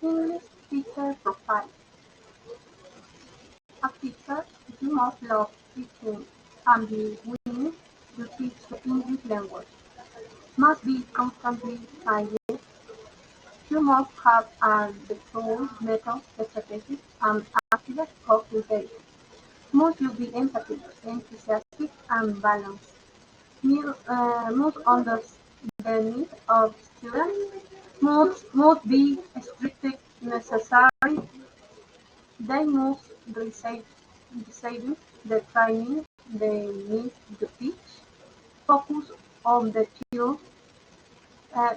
English teacher profile: a teacher you must love teaching and be willing to teach the English language. Must be constantly trying. You must have the tools, methods, strategies, and activities of engagement. Must you be empathic, enthusiastic, and balanced? You must understand the needs of students. Must be strictly necessary. They must receive the training they need to teach. Focus on the child.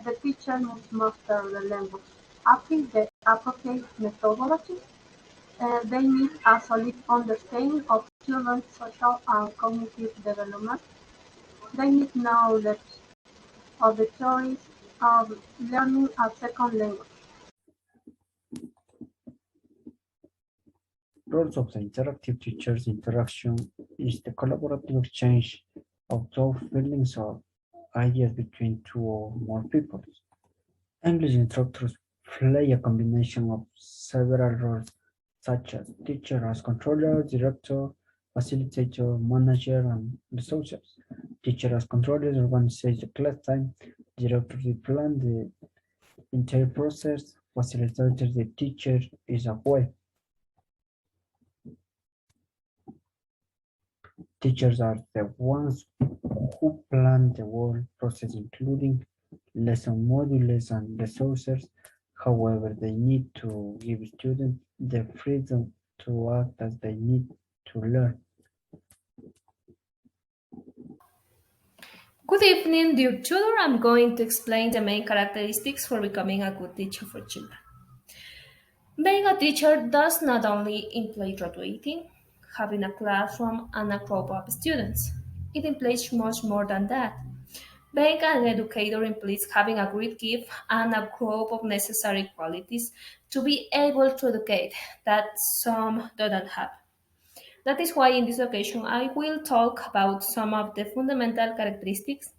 The teacher must master the language. Apply the appropriate methodology. They need a solid understanding of children's social and cognitive development. They need knowledge of the theories of learning a second language. Roles of the interactive teacher's interaction is the collaborative exchange of thought, feelings, or ideas between two or more people. English instructors play a combination of several roles, such as teacher as controller, director, facilitator, manager, and resources. Teacher as controller organizes the class time, director the plan the entire process, facilitator the teacher is aware. Teachers are the ones who plan the whole process, including lesson modules and resources. However, they need to give students the freedom to act as they need to learn. Good evening, dear tutor. I'm going to explain the main characteristics for becoming a good teacher for children. Being a teacher does not only imply graduating, having a classroom, and a group of students. It implies much more than that. Being an educator implies having a great gift and a group of necessary qualities to be able to educate that some do not have. That is why in this occasion I will talk about some of the fundamental characteristics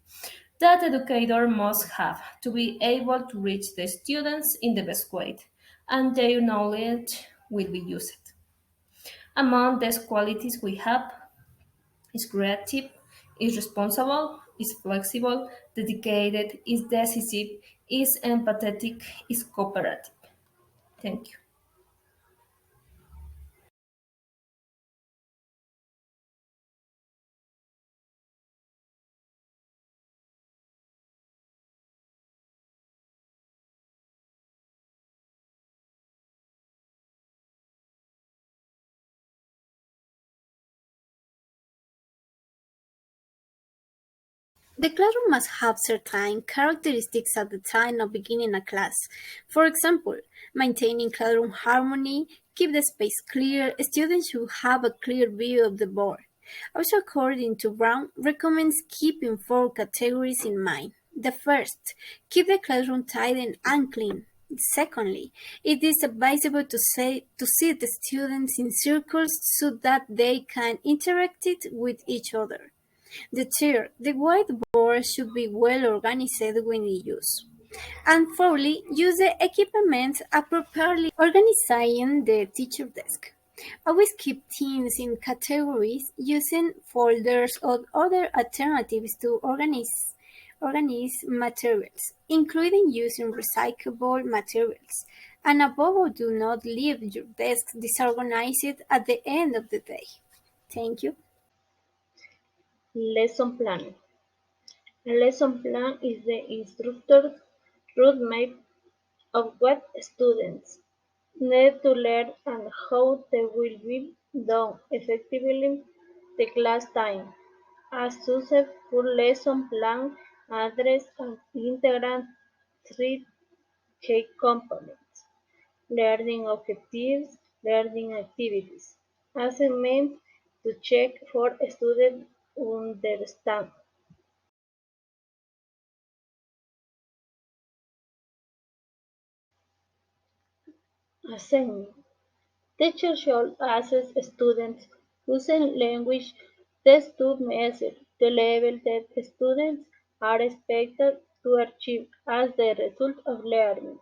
that educator must have to be able to reach the students in the best way, and their knowledge will be used. Among these qualities we have is creative, is responsible, is flexible, dedicated, is decisive, is empathetic, is cooperative. Thank you. The classroom must have certain characteristics at the time of beginning a class. For example, maintaining classroom harmony, keep the space clear, students should have a clear view of the board. Also, according to Brown, recommends keeping four categories in mind. The first, keep the classroom tidy and clean. Secondly, it is advisable to sit the students in circles so that they can interact it with each other. The third, the whiteboard should be well organized when in use. And fourthly, use the equipment appropriately, organizing the teacher desk. Always keep things in categories using folders or other alternatives to organize materials, including using recyclable materials. And above all, do not leave your desk disorganized at the end of the day. Thank you. Lesson plan. A lesson plan is the instructor's roadmap of what students need to learn and how they will be done effectively the class time. A successful lesson plan addresses and integrates three key components: learning objectives, learning activities, assessment to check for student understanding. Assessment. Teachers should assess students using language tests to measure the level that students are expected to achieve as the result of learning.